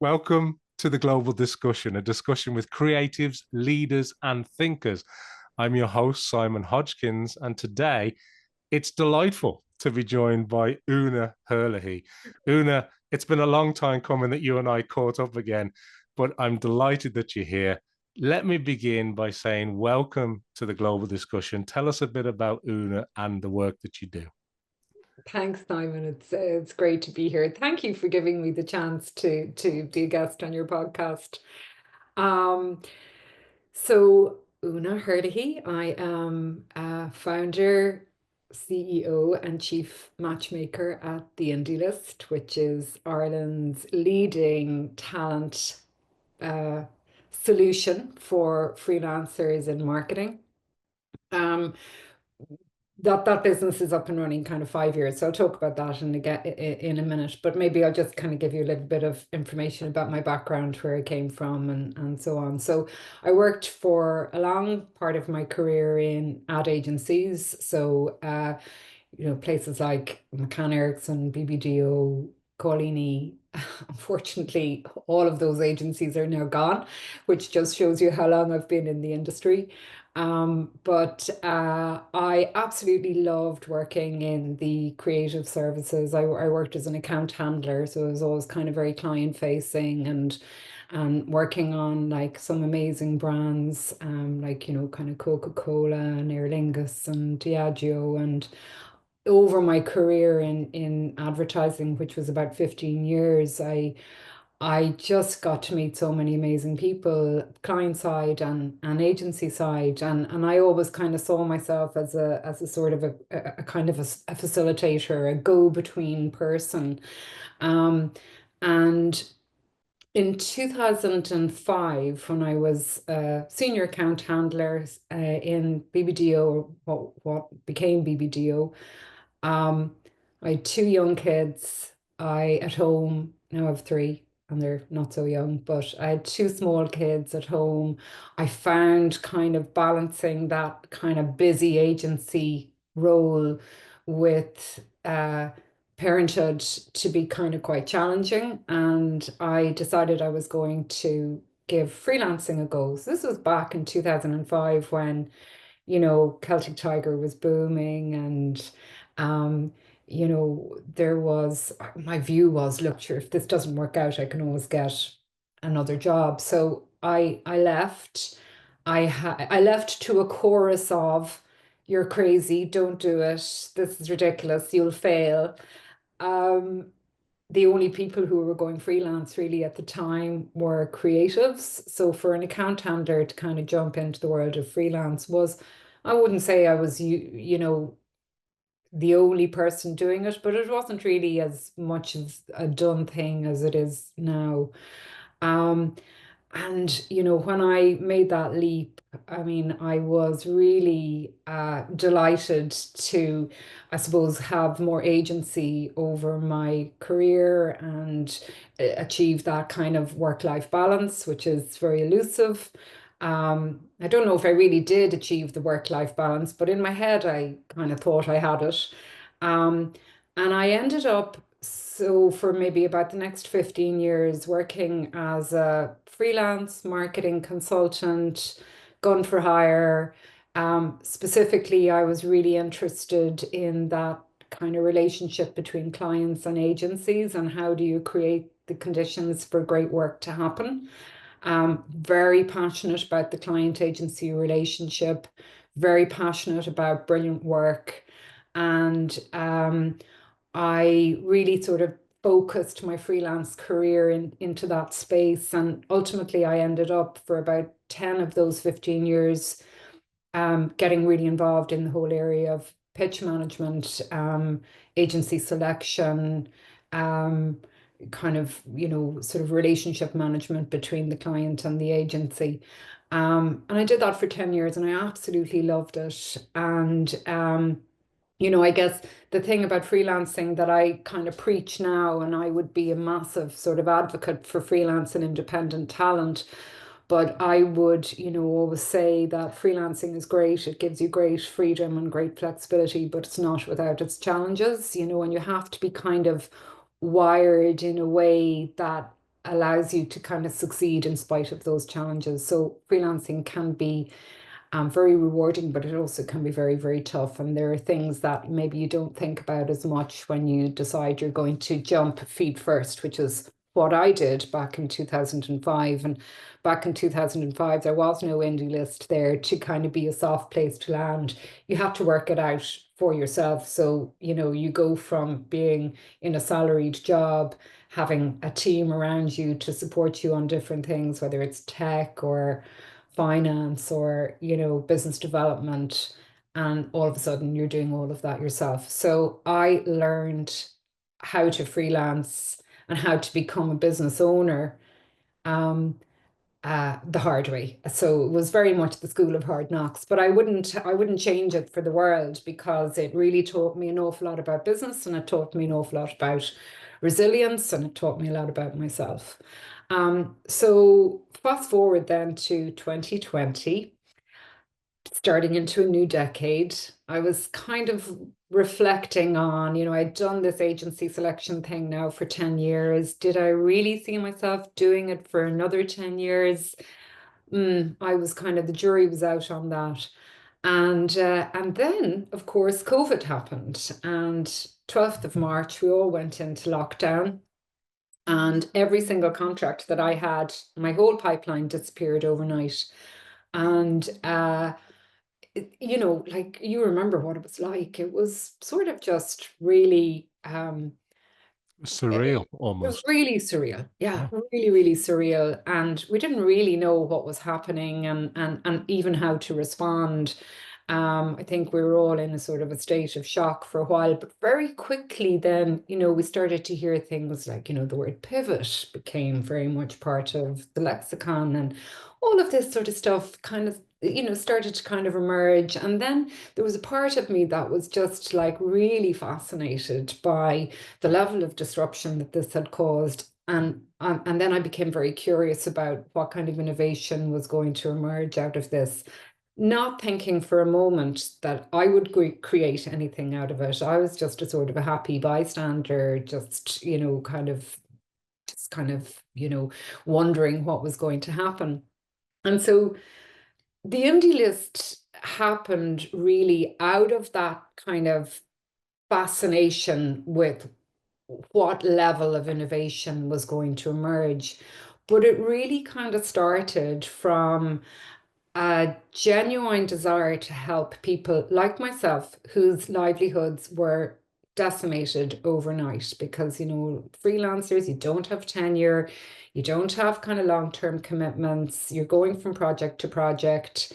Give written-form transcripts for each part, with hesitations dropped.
Welcome to the Global Discussion, a discussion with creatives, leaders, and thinkers. I'm your host, Simon Hodgkins, and today it's delightful to be joined by Úna Herlihy. Una, it's been a long time coming that you and I caught up again, but I'm delighted that you're here. Let me begin by saying welcome to the Global Discussion. Tell us a bit about Una and the work that you do. Thanks, Simon. It's great to be here. Thank you for giving me the chance to be a guest on your podcast. Um, so Úna Herlihy, I am a founder, CEO, and Chief Matchmaker at the Indie List, which is Ireland's leading talent uh, solution for freelancers in marketing. Um, that business is up and running kind of 5 years. So I'll talk about that in a minute, but maybe I'll just kind of give you a little bit of information about my background, where I came from and so on. So I worked for a long part of my career in ad agencies. So, places like McCann Erickson, BBDO, Collini. Unfortunately, all of those agencies are now gone, which just shows you how long I've been in the industry. But I absolutely loved working in the creative services. I worked as an account handler, so I was always kind of very client facing and working on like some amazing brands, like kind of Coca-Cola and Aer Lingus and Diageo. And over my career in advertising, which was about 15 years, I just got to meet so many amazing people, client side and agency side, and I always kind of saw myself as a sort of a kind of a facilitator, a go-between person. Um, and in 2005, when I was a senior account handler in BBDO, or what became BBDO, I had two young kids. I at home now have three, and they're not so young, but I had two small kids at home. I found kind of balancing that kind of busy agency role with parenthood to be kind of quite challenging. And I decided I was going to give freelancing a go. So this was back in 2005 when Celtic Tiger was booming and there was my view was, look, sure, if this doesn't work out, I can always get another job. So I left. I left to a chorus of, "You're crazy, don't do it. This is ridiculous, you'll fail." Um, the only people who were going freelance really at the time were creatives. So for an account handler to kind of jump into the world of freelance was, I wouldn't say I was the only person doing it, but it wasn't really as much of a done thing as it is now. Um, and when I made that leap, I mean, I was really delighted to, I suppose, have more agency over my career and achieve that kind of work-life balance, which is very elusive. I don't know if I really did achieve the work-life balance, but in my head, I kind of thought I had it. Um, and I ended up, so for maybe about the next 15 years, working as a freelance marketing consultant, gun for hire. Specifically, I was really interested in that kind of relationship between clients and agencies and how do you create the conditions for great work to happen. Very passionate about the client agency relationship, very passionate about brilliant work. And I really sort of focused my freelance career into that space. And ultimately, I ended up for about 10 of those 15 years getting really involved in the whole area of pitch management, agency selection, um, kind of, sort of relationship management between the client and the agency. And I did that for 10 years and I absolutely loved it. And I guess the thing about freelancing that I kind of preach now, and I would be a massive sort of advocate for freelance and independent talent, but I would, always say that freelancing is great. It gives you great freedom and great flexibility, but it's not without its challenges, and you have to be kind of wired in a way that allows you to kind of succeed in spite of those challenges. So freelancing can be very rewarding, but it also can be very, very tough. And there are things that maybe you don't think about as much when you decide you're going to jump feet first, which is what I did back in 2005. And back in 2005, there was no indie list there to kind of be a soft place to land. You had to work it out for yourself. So, you go from being in a salaried job, having a team around you to support you on different things, whether it's tech or finance or business development, and all of a sudden you're doing all of that yourself. So I learned how to freelance and how to become a business owner the hard way. So it was very much the school of hard knocks, but I wouldn't change it for the world, because it really taught me an awful lot about business, and it taught me an awful lot about resilience, and it taught me a lot about myself. So fast forward then to 2020, starting into a new decade, I was kind of reflecting on, I'd done this agency selection thing now for 10 years. Did I really see myself doing it for another 10 years? I was the jury was out on that. And then, of course, COVID happened. And 12th of March, we all went into lockdown. And every single contract that I had, my whole pipeline disappeared overnight. And like, you remember what it was like. It was sort of just really Surreal, it was almost. really surreal. Yeah, Yeah. really, really surreal. And we didn't really know what was happening, and even how to respond. I think we were all in a sort of a state of shock for a while, but very quickly then, we started to hear things like, the word pivot became very much part of the lexicon, and all of this sort of stuff kind of, started to kind of emerge. And then there was a part of me that was just like really fascinated by the level of disruption that this had caused. And then I became very curious about what kind of innovation was going to emerge out of this, not thinking for a moment that I would create anything out of it. I was just a sort of a happy bystander, just kind of wondering what was going to happen. And so the indie list happened really out of that kind of fascination with what level of innovation was going to emerge. But it really kind of started from a genuine desire to help people like myself whose livelihoods were decimated overnight, because freelancers, you don't have tenure, you don't have kind of long-term commitments, you're going from project to project.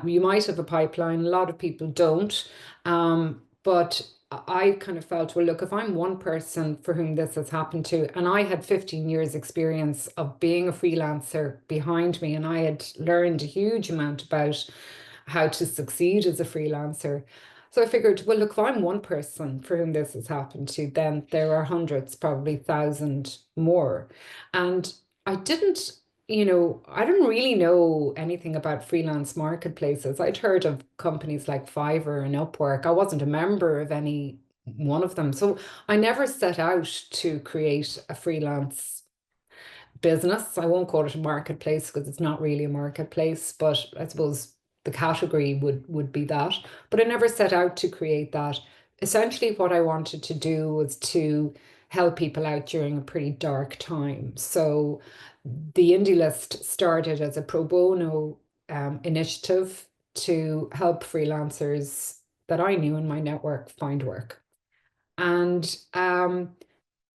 You might have a pipeline, a lot of people don't. But I kind of felt, well, look, if I'm one person for whom this has happened to, and I had 15 years experience of being a freelancer behind me, and I had learned a huge amount about how to succeed as a freelancer. So I figured, well, look, if I'm one person for whom this has happened to, then there are hundreds, probably thousand more. And I didn't, I didn't really know anything about freelance marketplaces. I'd heard of companies like Fiverr and Upwork. I wasn't a member of any one of them. So I never set out to create a freelance business. I won't call it a marketplace because it's not really a marketplace, but I suppose the category would be that. But I never set out to create that. Essentially, what I wanted to do was to help people out during a pretty dark time. So the Indie List started as a pro bono initiative to help freelancers that I knew in my network find work. And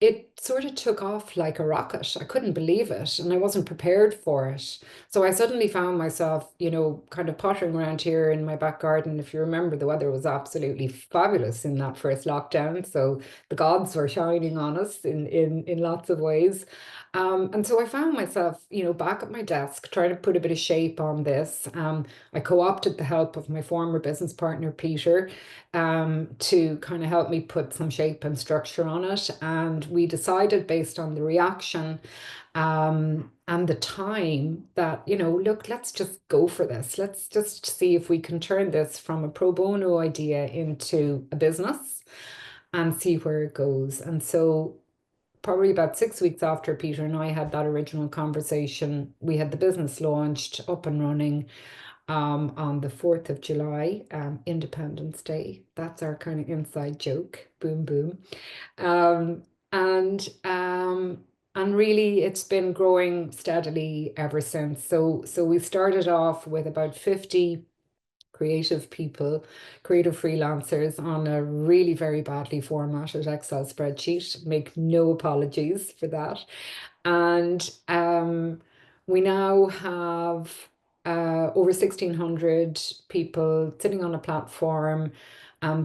it sort of took off like a rocket. I couldn't believe it, and I wasn't prepared for it. So I suddenly found myself, kind of pottering around here in my back garden. If you remember, the weather was absolutely fabulous in that first lockdown. So the gods were shining on us in lots of ways. And so I found myself, back at my desk trying to put a bit of shape on this. I co-opted the help of my former business partner, Peter, to kind of help me put some shape and structure on it. And we decided, based on the reaction and the time, that, look, let's just go for this. Let's just see if we can turn this from a pro bono idea into a business and see where it goes. And so probably about 6 weeks after Peter and I had that original conversation, we had the business launched, up and running, on the 4th of July, Independence Day. That's our kind of inside joke. Boom, boom. Um, and um, and really, it's been growing steadily ever since. So we started off with about 50 creative people, creative freelancers on a really very badly formatted Excel spreadsheet. Make no apologies for that. And we now have over 1,600 people sitting on a platform.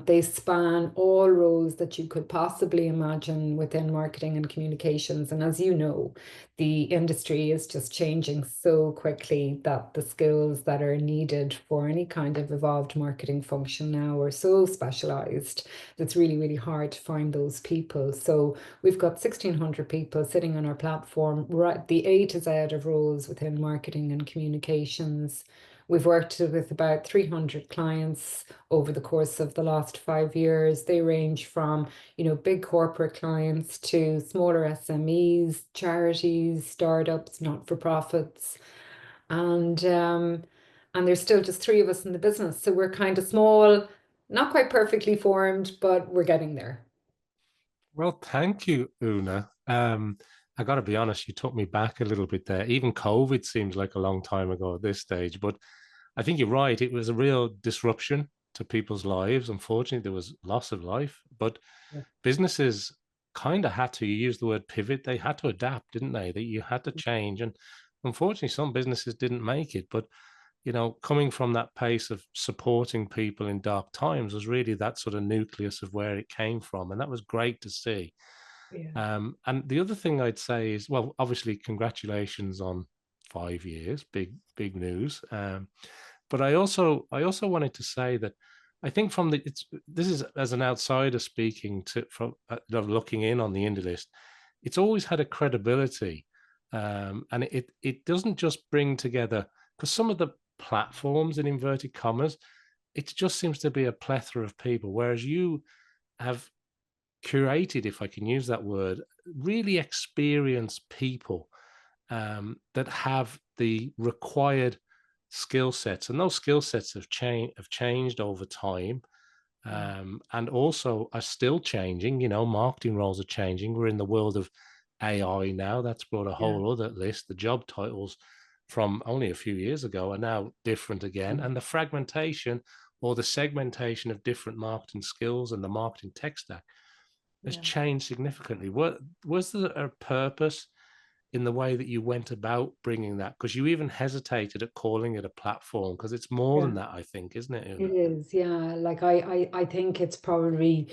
They span all roles that you could possibly imagine within marketing and communications. And as you know, the industry is just changing so quickly that the skills that are needed for any kind of evolved marketing function now are so specialized. It's really, really hard to find those people. So we've got 1,600 people sitting on our platform, right, the A to Z of roles within marketing and communications. We've worked with about 300 clients over the course of the last 5 years. They range from, big corporate clients to smaller SMEs, charities, startups, not-for-profits. And there's still just three of us in the business. So we're kind of small, not quite perfectly formed, but we're getting there. Well, thank you, Una. I got to be honest, you took me back a little bit there. Even COVID seems like a long time ago at this stage, but I think you're right. It was a real disruption to people's lives. Unfortunately, there was loss of life, but Yeah. businesses kind of had to, you use the word pivot, they had to adapt, didn't they? That you had to change. And unfortunately, some businesses didn't make it. But, coming from that pace of supporting people in dark times was really that sort of nucleus of where it came from. And that was great to see. Yeah. And the other thing I'd say is, well, obviously, congratulations on 5 years, big news. But I also wanted to say that I think this is as an outsider speaking from looking in on the indie list, it's always had a credibility, and it doesn't just bring together, because some of the platforms in inverted commas, it just seems to be a plethora of people, whereas you have curated, if I can use that word, really experienced people that have the required skill sets, and those skill sets have changed over time, and also are still changing. Marketing roles are changing. We're in the world of AI now. That's brought a Yeah. whole other list. The job titles from only a few years ago are now different again, and the fragmentation or the segmentation of different marketing skills and the marketing tech stack has Yeah. changed significantly. Was there a purpose in the way that you went about bringing that? Because you even hesitated at calling it a platform, because it's more than Yeah. that, I think, isn't it, It Una? is, yeah. Like I think it's probably,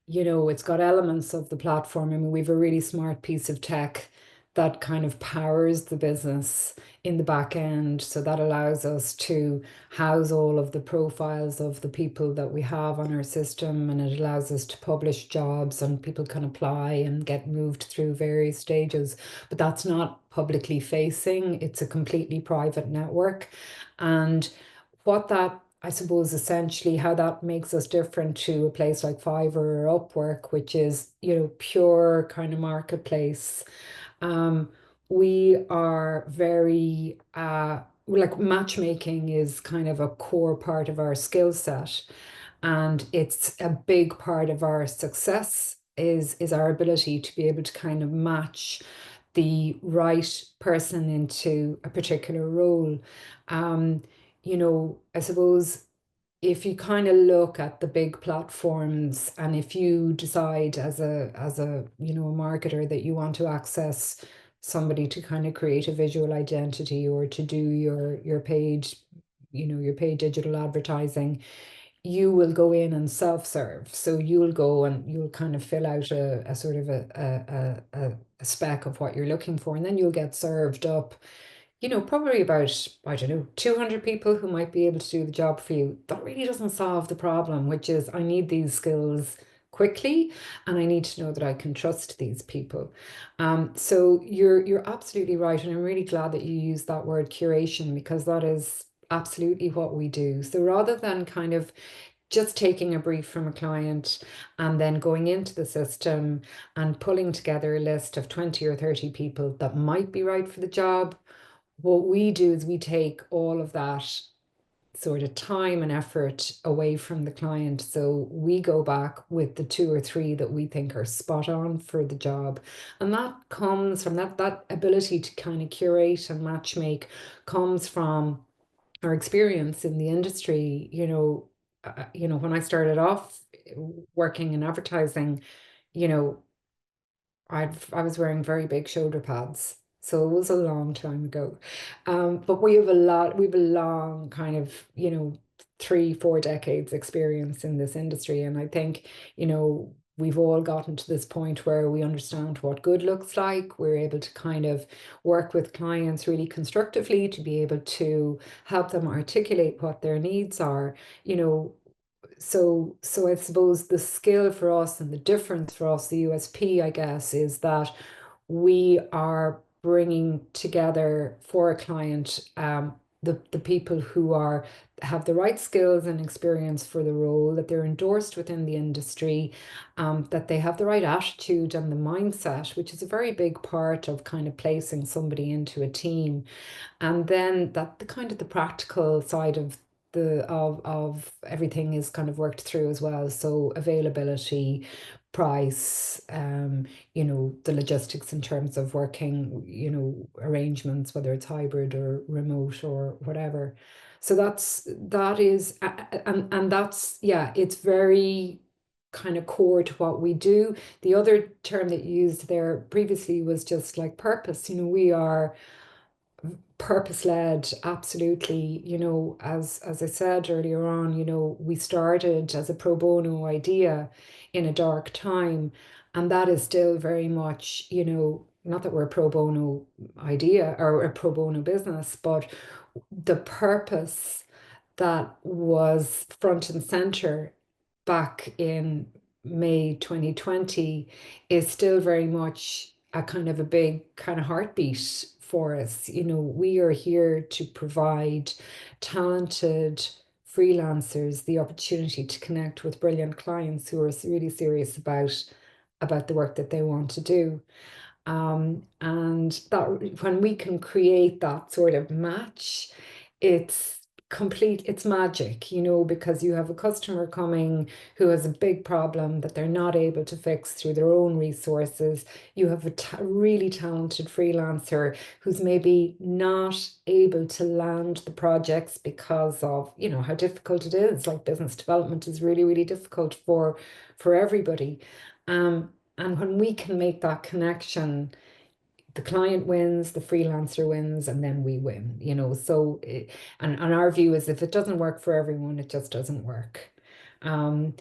it's got elements of the platform. I mean, we've a really smart piece of tech that kind of powers the business in the back end. So that allows us to house all of the profiles of the people that we have on our system, and it allows us to publish jobs and people can apply and get moved through various stages. But that's not publicly facing, it's a completely private network. And what that, I suppose, essentially how that makes us different to a place like Fiverr or Upwork, which is, pure kind of marketplace. Um, we are very, like matchmaking is kind of a core part of our skill set, and it's a big part of our success is our ability to be able to kind of match the right person into a particular role. Um, I suppose if you kind of look at the big platforms, and if you decide as a a marketer that you want to access somebody to kind of create a visual identity or to do your paid your paid digital advertising, you will go in and self-serve. So you'll go and you'll kind of fill out a sort of a spec of what you're looking for, and then you'll get served up, probably about, I don't know, 200 people who might be able to do the job for you. That really doesn't solve the problem, which is I need these skills quickly, and I need to know that I can trust these people. So you're absolutely right, and I'm really glad that you used that word curation, because that is absolutely what we do. So rather than kind of just taking a brief from a client and then going into the system and pulling together a list of 20 or 30 people that might be right for the job. What we do is we take all of that sort of time and effort away from the client. So we go back with the 2 or 3 that we think are spot on for the job. And that comes from that ability to kind of curate and matchmake comes from our experience in the industry. When I started off working in advertising, you know, I was wearing very big shoulder pads. So it was a long time ago. But we have a long kind of, 3, 4 decades experience in this industry. And I think, we've all gotten to this point where we understand what good looks like. We're able to kind of work with clients really constructively to be able to help them articulate what their needs are. So I suppose the skill for us and the difference for us, the USP, I guess, is that we are bringing together for a client the people who have the right skills and experience for the role, that they're endorsed within the industry, that they have the right attitude and the mindset, which is a very big part of kind of placing somebody into a team. And then that the kind of the practical side of everything is kind of worked through as well. So availability, price, the logistics in terms of working, arrangements, whether it's hybrid or remote or whatever. So that is and that's, yeah, it's very kind of core to what we do. The other term that you used there previously was just like purpose. We are purpose led, absolutely. As I said earlier on, we started as a pro bono idea in a dark time, and that is still very much, not that we're a pro bono idea or a pro bono business, but the purpose that was front and center back in May 2020 is still very much a kind of a big kind of heartbeat for us. We are here to provide talented freelancers the opportunity to connect with brilliant clients who are really serious about the work that they want to do. And that when we can create that sort of match, it's it's magic, because you have a customer coming who has a big problem that they're not able to fix through their own resources. You have a really talented freelancer who's maybe not able to land the projects because of, how difficult it is. Like business development is really, really difficult for everybody. And when we can make that connection, the client wins, the freelancer wins, and then we win, So, and our view is if it doesn't work for everyone, it just doesn't work. Um,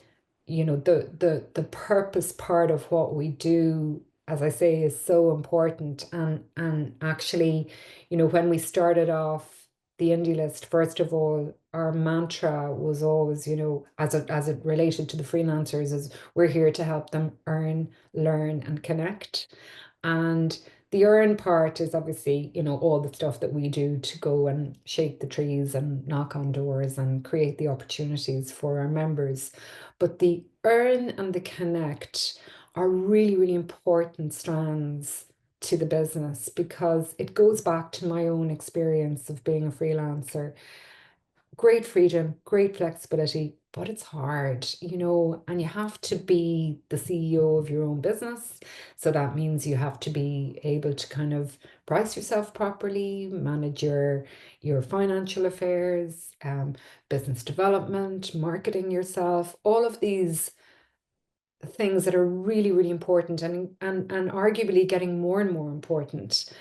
the purpose part of what we do, as I say, is so important. And actually, when we started off the indie list, first of all, our mantra was always, as it related to the freelancers, is we're here to help them earn, learn, and connect. And the earn part is obviously, all the stuff that we do to go and shake the trees and knock on doors and create the opportunities for our members. But the earn and the connect are really, really important strands to the business, because it goes back to my own experience of being a freelancer. Great freedom, great flexibility, but it's hard, and you have to be the CEO of your own business. So that means you have to be able to kind of price yourself properly, manage your financial affairs, business development, marketing yourself, all of these things that are really, really important and arguably getting more and more important.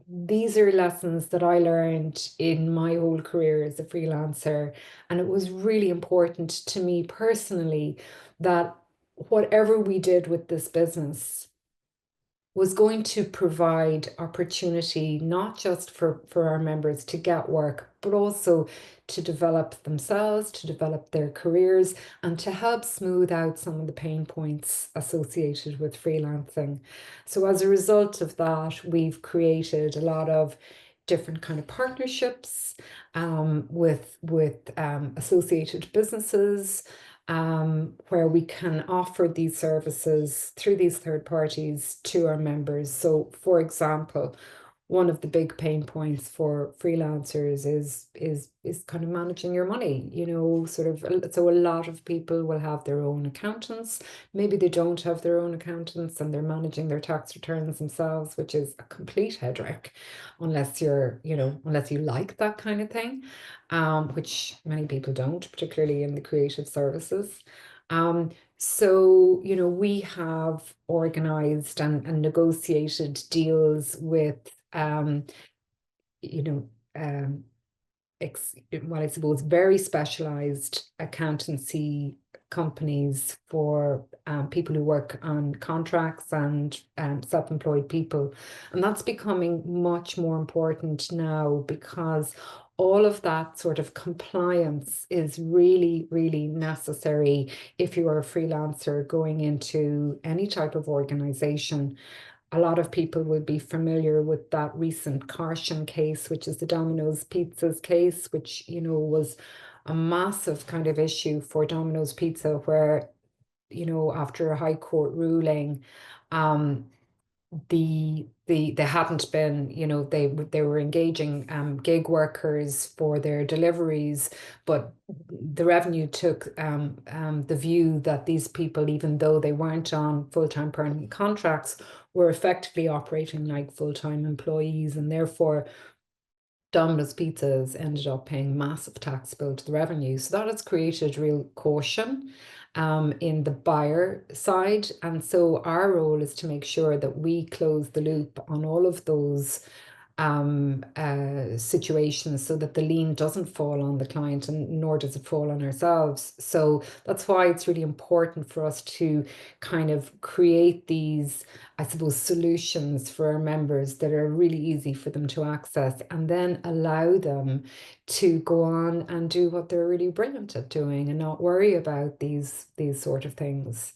These are lessons that I learned in my whole career as a freelancer, and it was really important to me personally that whatever we did with this business was going to provide opportunity not just for our members to get work, but also to develop themselves, to develop their careers, and to help smooth out some of the pain points associated with freelancing. So as a result of that, we've created a lot of different kind of partnerships with associated businesses, where we can offer these services through these third parties to our members. So, for example, one of the big pain points for freelancers is kind of managing your money, sort of. So a lot of people will have their own accountants. Maybe they don't have their own accountants and they're managing their tax returns themselves, which is a complete headache unless unless you like that kind of thing, which many people don't, particularly in the creative services. So, we have organized and negotiated deals with, you know, um, I suppose very specialized accountancy companies for people who work on contracts and self-employed people. And that's becoming much more important now because all of that sort of compliance is really, really necessary if you are a freelancer going into any type of organization. A lot of people will be familiar with that recent Carson case, which is the Domino's Pizza's case, which, was a massive kind of issue for Domino's Pizza, where, after a high court ruling, they hadn't been, they were engaging gig workers for their deliveries, but the revenue took the view that these people, even though they weren't on full-time permanent contracts, were effectively operating like full-time employees, and therefore Domino's Pizzas ended up paying massive tax bill to the revenue. So that has created real caution in the buyer side. And so our role is to make sure that we close the loop on all of those situations so that the lien doesn't fall on the client and nor does it fall on ourselves. So that's why it's really important for us to kind of create these, I suppose, solutions for our members that are really easy for them to access, and then allow them to go on and do what they're really brilliant at doing and not worry about these sort of things.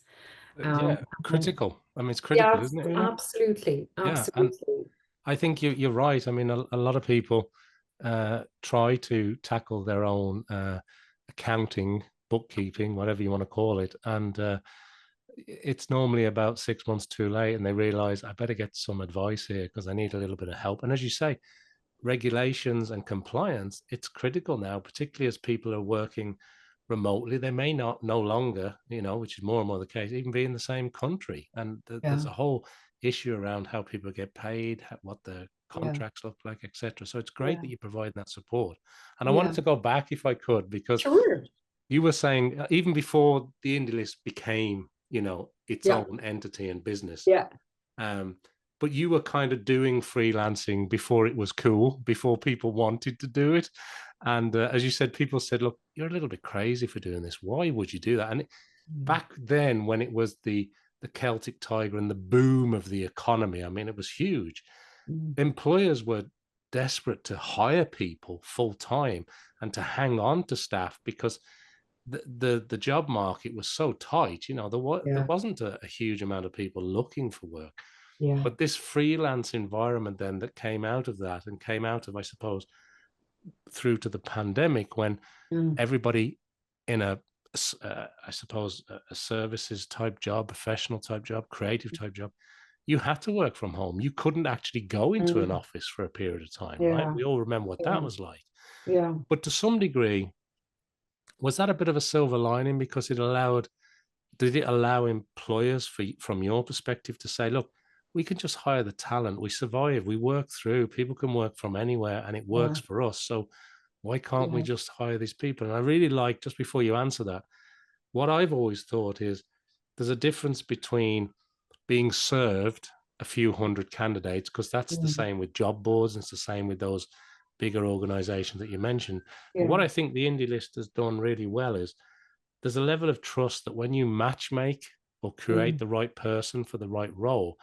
Yeah, And critical. I mean, it's critical, yes, isn't it? absolutely, Yeah, and absolutely. I think you're right. I mean, a lot of people try to tackle their own accounting, bookkeeping, whatever you want to call it, and it's normally about 6 months too late, and they realize I better get some advice here because I need a little bit of help. And as you say, regulations and compliance, it's critical now, particularly as people are working remotely. They may not no longer, which is more and more the case, even be in the same country. And Yeah, there's a whole issue around how people get paid, what the yeah, contracts look like, etc. So it's great yeah, that you provide that support. And I wanted yeah. to go back, if I could, because Sure. you were saying even before the indie list became, its Yeah, own entity and business, yeah, um, but you were kind of doing freelancing before it was cool, before people wanted to do it. And as you said, people said, look, you're a little bit crazy for doing this. Why would you do that? And mm, back then, when it was the Celtic Tiger and the boom of the economy, I mean, it was huge. mm, Employers were desperate to hire people full time and to hang on to staff because the job market was so tight. There yeah, wasn't a huge amount of people looking for work. yeah, But this freelance environment then that came out of that and came out of, I suppose, through to the pandemic when mm, everybody in I suppose, a services type job, professional type job, creative type job, you had to work from home. You couldn't actually go into an mm, office for a period of time, right? yeah, We all remember what that yeah, was like. yeah, But to some degree, was that a bit of a silver lining because did it allow employers from your perspective to say, look, we can just hire the talent, we survive, we work through, people can work from anywhere and it works yeah, for us. So why can't we yeah, just hire these people? And I really like, just before you answer that, what I've always thought is there's a difference between being served a few hundred candidates, because that's the mm, same with job boards and it's the same with those bigger organizations that you mentioned. But what yeah, I think the indie list has done really well is there's a level of trust that when you matchmake or create mm, the right person for the right role,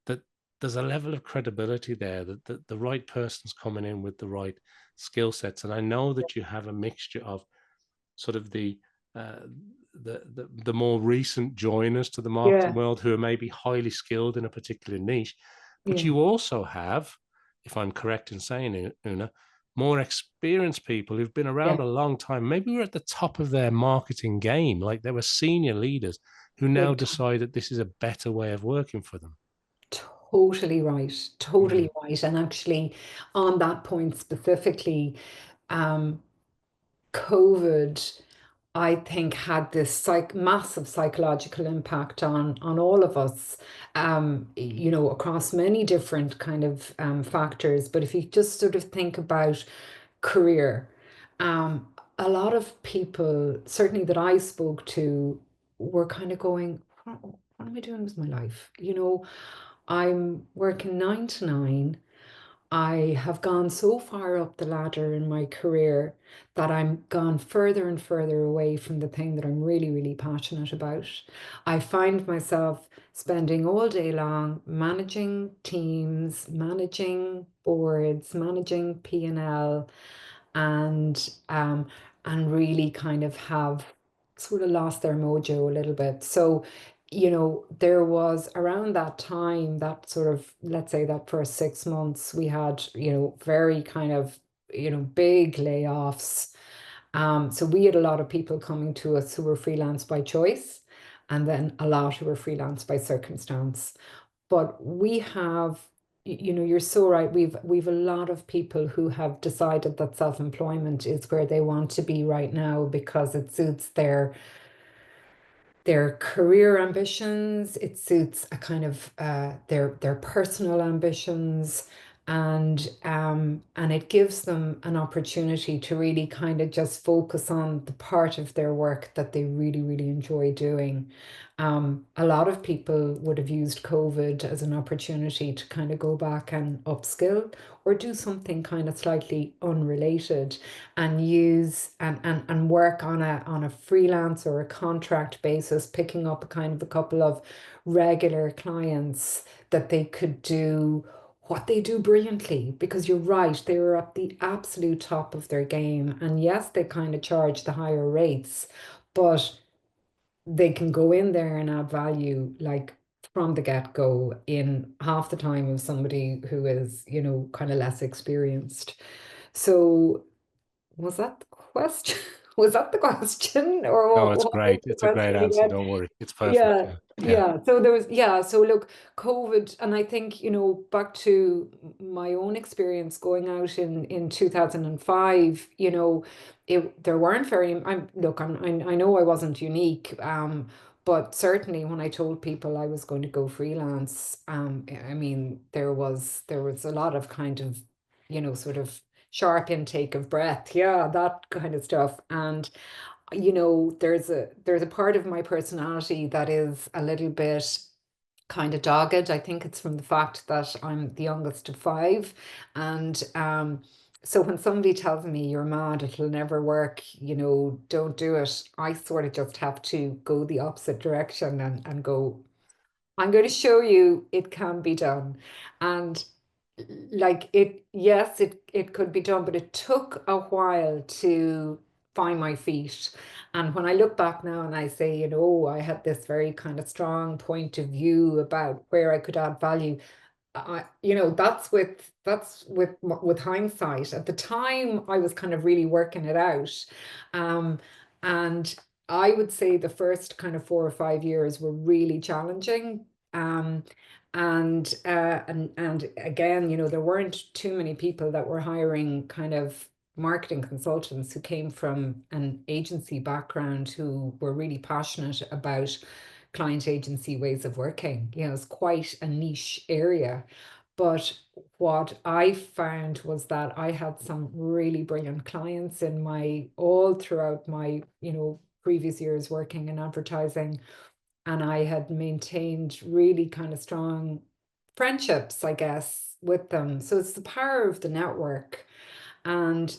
that there's a level of credibility there that the right person's coming in with the right skill sets. And I know that you have a mixture of sort of uh, the more recent joiners to the marketing yeah, world who are maybe highly skilled in a particular niche, but yeah, you also have if I'm correct in saying, Una, more experienced people who've been Yeah, around a long time, maybe were at the top of their marketing game, like they were senior leaders who now big decide that this is a better way of working for them. totally right, Mm. totally right. And actually, on that point specifically, um, COVID, I think, had this massive psychological impact on all of us, across many different kind of factors. But if you just sort of think about career, um, a lot of people, certainly that I spoke to, were kind of going, what am I doing with my life? I'm working 9 to 9. I have gone so far up the ladder in my career that I'm gone further and further away from the thing that I'm really, really passionate about. I find myself spending all day long managing teams, managing boards, managing P&L, and really kind of have sort of lost their mojo a little bit. So, there was around that time, that sort of, let's say that first 6 months, we had, very kind of, big layoffs. So we had a lot of people coming to us who were freelance by choice, and then a lot who were freelance by circumstance. But we have, you're so right. We've a lot of people who have decided that self-employment is where they want to be right now because it suits their career ambitions, it suits a kind of their personal ambitions, and it gives them an opportunity to really kind of just focus on the part of their work that they really, really enjoy doing. A lot of people would have used COVID as an opportunity to kind of go back and upskill or do something kind of slightly unrelated, and use and work on a freelance or a contract basis, picking up a kind of a couple of regular clients that they could do what they do brilliantly. Because you're right, they were at the absolute top of their game, and yes, they kind of charge the higher rates, but they can go in there and add value like from the get-go in half the time of somebody who is, kind of less experienced. So was that the question? Was that the question? Or No, it's what was great. the It's a great question answer. again? Don't worry. It's perfect. Yeah, Yeah. Yeah. yeah. So there was, yeah. So look, COVID, and I think, back to my own experience going out in 2005, there weren't very, I know I wasn't unique, but certainly when I told people I was going to go freelance, I mean, there was a lot of kind of, sort of sharp intake of breath, yeah, that kind of stuff. And there's a part of my personality that is a little bit kind of dogged. I think it's from the fact that I'm the youngest of five. And so when somebody tells me you're mad, it'll never work, don't do it, I sort of just have to go the opposite direction and go, I'm going to show you it can be done. And like yes, it could be done, but it took a while to find my feet. And when I look back now and I say, I had this very kind of strong point of view about where I could add value, that's with hindsight. At the time, I was kind of really working it out, um, and I would say the first kind of 4 or 5 years were really challenging. Um, and again, there weren't too many people that were hiring kind of marketing consultants who came from an agency background who were really passionate about client agency ways of working. It's quite a niche area. But what I found was that I had some really brilliant clients in my all throughout my, previous years working in advertising. And I had maintained really kind of strong friendships, I guess, with them. So it's the power of the network. And,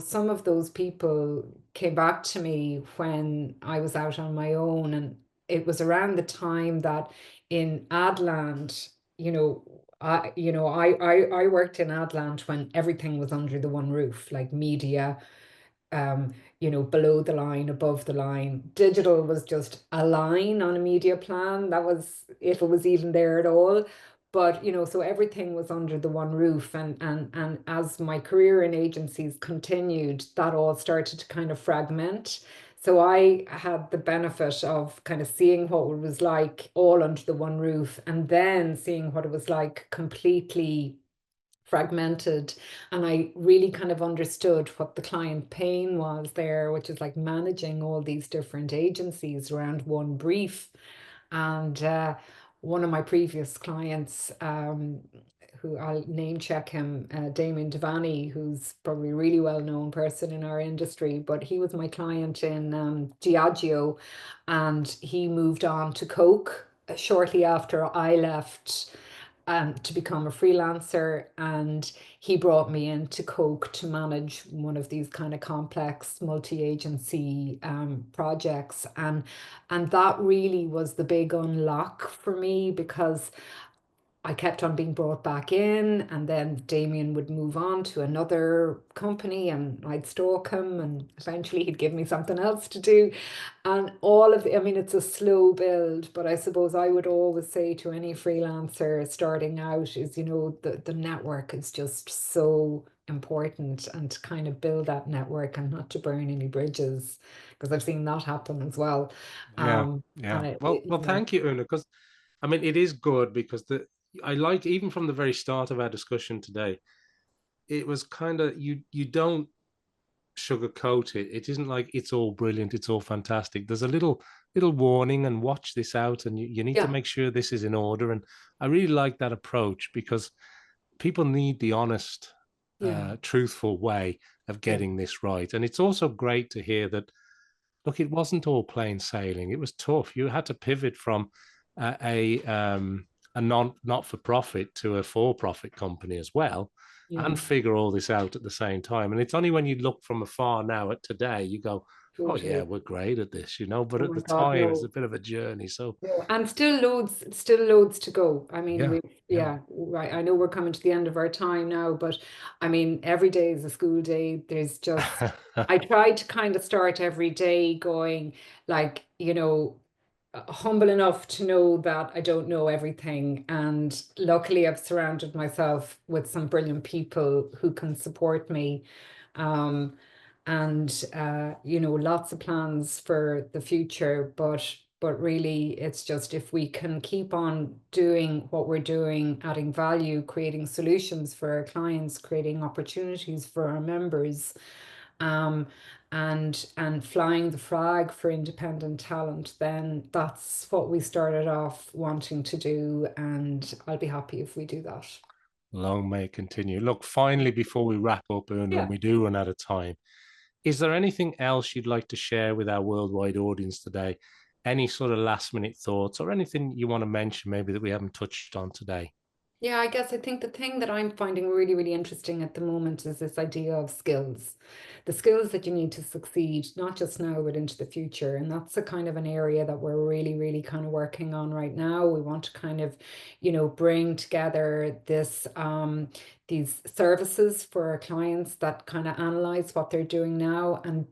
some of those people came back to me when I was out on my own. And it was around the time that in Adland, I worked in Adland when everything was under the one roof, like media, below the line, above the line. Digital was just a line on a media plan. That was, if it was even there at all. But so everything was under the one roof, and as my career in agencies continued, that all started to kind of fragment. So I had the benefit of kind of seeing what it was like all under the one roof, and then seeing what it was like completely fragmented. And I really kind of understood what the client pain was there, which is like managing all these different agencies around one brief. And one of my previous clients, who I'll name check him, Damien Devani, who's probably a really well known person in our industry, but he was my client in Diageo, and he moved on to Coke shortly after I left, to become a freelancer. And he brought me into Coke to manage one of these kind of complex multi-agency projects. And that really was the big unlock for me, because I kept on being brought back in, and then Damien would move on to another company, and I'd stalk him, and eventually he'd give me something else to do. And all of I mean, it's a slow build, but I suppose I would always say to any freelancer starting out is, the network is just so important, and to kind of build that network and not to burn any bridges, because I've seen that happen as well. Yeah, Um, yeah. and Well, thank you, Una, because I mean it is good because I like, even from the very start of our discussion today, it was kind of, you don't sugarcoat it. It isn't like it's all brilliant, it's all fantastic. There's a little warning, and watch this out, and you need to yeah, make sure this is in order. And I really like that approach, because people need the honest, yeah, truthful way of yeah, getting this right. And it's also great to hear that, look, it wasn't all plain sailing. It was tough. You had to pivot from a not for profit to a for profit company as well, yeah, and figure all this out at the same time. And it's only when you look from afar now at today, you go, "Oh yeah, totally. we're great at this," you know. But Oh at my the God, time, it's a no. bit of a journey. So No, and still loads to go. I mean, yeah, yeah. yeah, right. I know we're coming to the end of our time now, but I mean, every day is a school day. I try to kind of start every day going like, humble enough to know that I don't know everything. And luckily, I've surrounded myself with some brilliant people who can support me. Um, and lots of plans for the future, but really it's just, if we can keep on doing what we're doing, adding value, creating solutions for our clients, creating opportunities for our members, um, and flying the flag for independent talent, then that's what we started off wanting to do, and I'll be happy if we do that. Long may it continue. Look, finally, before we wrap up, Una, and Yeah. we do run out of time, is there anything else you'd like to share with our worldwide audience today? Any sort of last minute thoughts, or anything you want to mention maybe that we haven't touched on today? Yeah, I guess I think the thing that I'm finding really, really interesting at the moment is this idea of skills, the skills that you need to succeed, not just now, but into the future. And that's a kind of an area that we're really, really kind of working on right now. We want to kind of, bring together these services for our clients that kind of analyze what they're doing now, and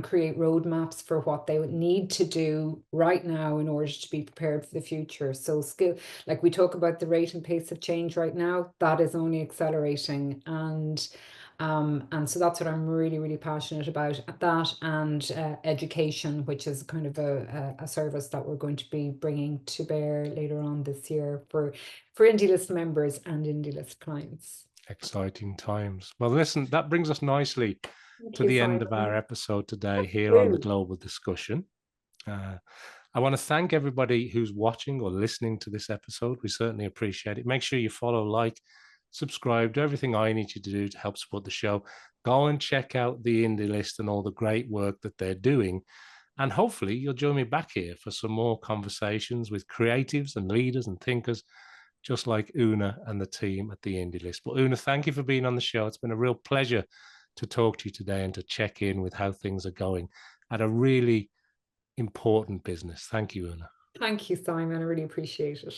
create roadmaps for what they would need to do right now in order to be prepared for the future. So like we talk about the rate and pace of change right now, that is only accelerating. And so that's what I'm really, really passionate about, that, and education, which is kind of a service that we're going to be bringing to bear later on this year for Indie List members and Indie List clients. Exciting times. Well, listen, that brings us nicely Thank to you, the end of our Simon. episode today here on the True. Global Discussion. Uh, I want to thank everybody who's watching or listening to this episode. We certainly appreciate it. Make sure you follow, like, subscribe, do everything I need you to do to help support the show. Go and check out the Indie List and all the great work that they're doing. And hopefully you'll join me back here for some more conversations with creatives and leaders and thinkers, just like Una and the team at the Indie List. But Una, thank you for being on the show. It's been a real pleasure to talk to you today and to check in with how things are going at a really important business. Thank you, Una. Thank you, Simon. I really appreciate it.